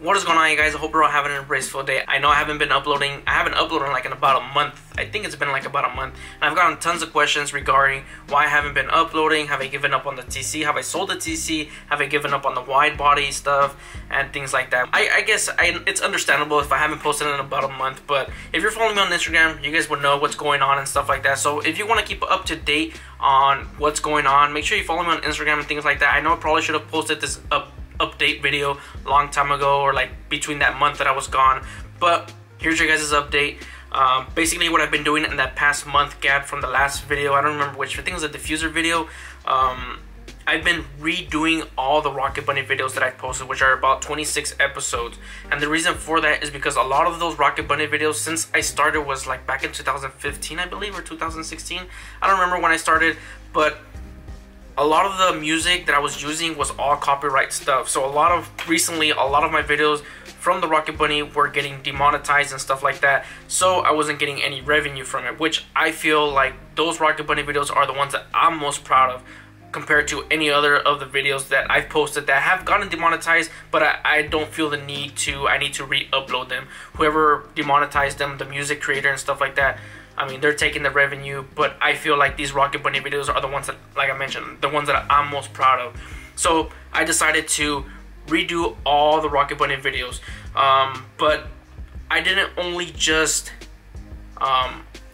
What is going on, you guys? I hope you're all having an embraceful day. I know I haven't uploaded like in about a month. I think it's been like about a month. And I've gotten tons of questions regarding why I haven't been uploading. Have I given up on the TC? Have I sold the TC? Have I given up on the wide body stuff? And things like that. I guess it's understandable if I haven't posted in about a month. But if you're following me on Instagram, you guys would know what's going on and stuff like that. So if you want to keep up to date on what's going on, make sure you follow me on Instagram and things like that. I know I probably should have posted this update video a long time ago, or like between that month that I was gone, but here's your guys' update. Basically what I've been doing in that past month gap from the last video, I don't remember which, I think it was a diffuser video. I've been redoing all the Rocket Bunny videos that I've posted, which are about 26 episodes, and the reason for that is because a lot of those Rocket Bunny videos since I started was like back in 2015, I believe, or 2016. I don't remember when I started, but a lot of the music that I was using was all copyright stuff. So recently a lot of my videos from the Rocket Bunny were getting demonetized and stuff like that. So I wasn't getting any revenue from it, which I feel like those Rocket Bunny videos are the ones that I'm most proud of compared to any other of the videos that I've posted that have gotten demonetized, but I don't feel the need to, I need to re-upload them. Whoever demonetized them, the music creator and stuff like that, I mean, they're taking the revenue, but I feel like these Rocket Bunny videos are the ones that, like I mentioned, the ones that I'm most proud of. So I decided to redo all the Rocket Bunny videos. But I didn't only just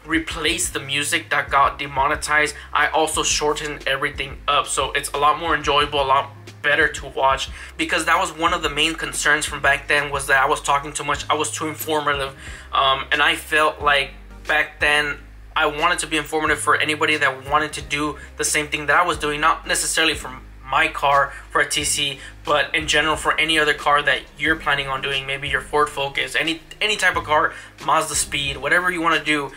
replace the music that got demonetized, I also shortened everything up. So it's a lot more enjoyable, a lot better to watch, because that was one of the main concerns from back then, was that I was talking too much, I was too informative, and I felt like back then I wanted to be informative for anybody that wanted to do the same thing that I was doing, not necessarily for my car, for a TC, but in general for any other car that you're planning on doing, maybe your Ford Focus, any type of car, Mazda Speed, whatever you want to do.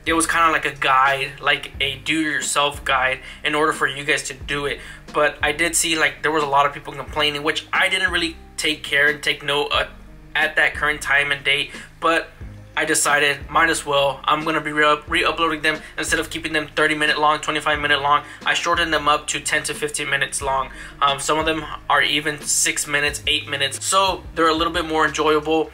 It was kind of like a guide, like a do-yourself guide in order for you guys to do it. But I did see like there was a lot of people complaining, which I didn't really take care and take note at that current time and date, but I decided, might as well, I'm going to be re-uploading them. Instead of keeping them 30-minute long, 25-minute long, I shortened them up to 10 to 15 minutes long. Some of them are even 6 minutes, 8 minutes. So they're a little bit more enjoyable.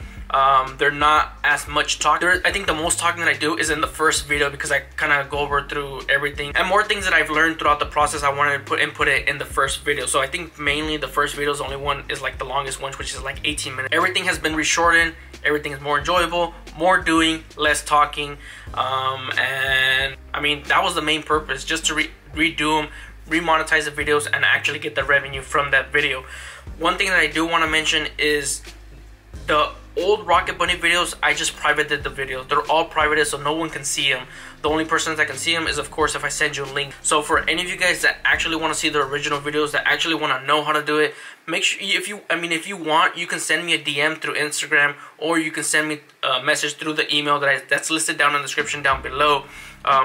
They're not as much talk. I think the most talking that I do is in the first video, because I kind of go over through everything. And more things that I've learned throughout the process, I wanted to put it in the first video. So I think mainly the first video is only one, is like the longest one, which is like 18 minutes. Everything has been reshortened. Everything is more enjoyable, more doing, less talking. And I mean, that was the main purpose, just to redo them, remonetize the videos, and actually get the revenue from that video. One thing that I do want to mention is the old Rocket Bunny videos, I just privated the videos. They're all privated, so no one can see them. The only person that can see them is, of course, if I send you a link. So for any of you guys that actually want to see the original videos, that actually want to know how to do it, make sure, if you want, you can send me a DM through Instagram, or you can send me a message through the email that's listed down in the description down below.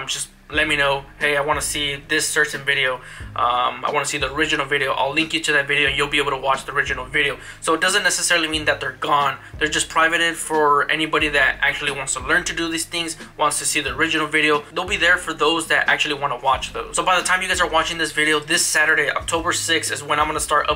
Just let me know, hey, I want to see this certain video, I want to see the original video. I'll link you to that video and you'll be able to watch the original video. So it doesn't necessarily mean that they're gone. They're just privated for anybody that actually wants to learn to do these things, wants to see the original video. They'll be there for those that actually want to watch those. So by the time you guys are watching this video, this Saturday, October 6th, is when I'm going to start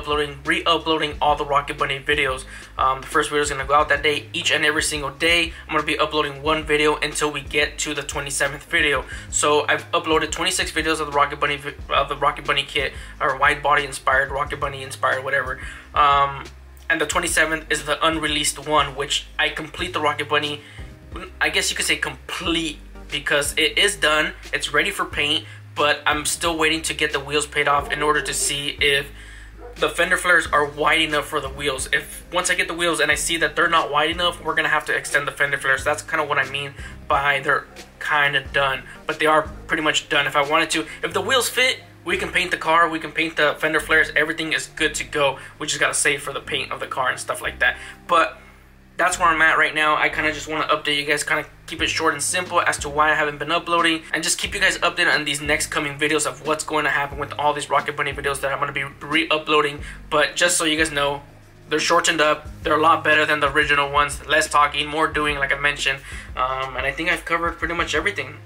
re-uploading all the Rocket Bunny videos. The first video is going to go out that day. Each and every single day, I'm going to be uploading one video until we get to the 27th video. So I've uploaded 26 videos of the Rocket Bunny kit, or Widebody inspired, Rocket Bunny inspired, whatever. And the 27th is the unreleased one, which I complete the Rocket Bunny. I guess you could say complete, because it is done. It's ready for paint, but I'm still waiting to get the wheels paid off in order to see if the fender flares are wide enough for the wheels. Once I get the wheels and I see that they're not wide enough, we're gonna have to extend the fender flares. That's kind of what I mean by they're kind of done, but they are pretty much done. If I wanted to, if the wheels fit, we can paint the car, we can paint the fender flares, everything is good to go. We just gotta save for the paint of the car and stuff like that. But that's where I'm at right now. I kind of just want to update you guys, kind of keep it short and simple as to why I haven't been uploading, and just keep you guys updated on these next coming videos of what's going to happen with all these Rocket Bunny videos that I'm going to be re-uploading. But just so you guys know, they're shortened up, they're a lot better than the original ones, less talking, more doing, like I mentioned, and I think I've covered pretty much everything.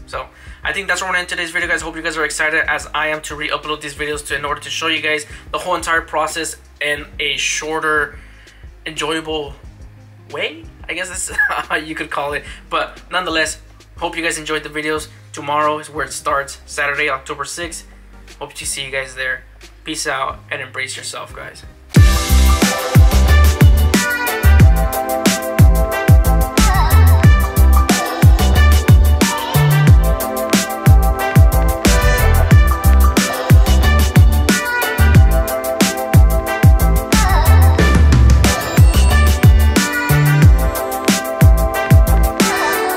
So I think that's where we're going to end today's video, guys. Hope you guys are excited as I am to re-upload these videos in order to show you guys the whole entire process in a shorter enjoyable way, I guess that's how you could call it. But nonetheless, hope you guys enjoyed the videos. Tomorrow is where it starts, Saturday, October 6th. Hope to see you guys there. Peace out and embrace yourself, guys.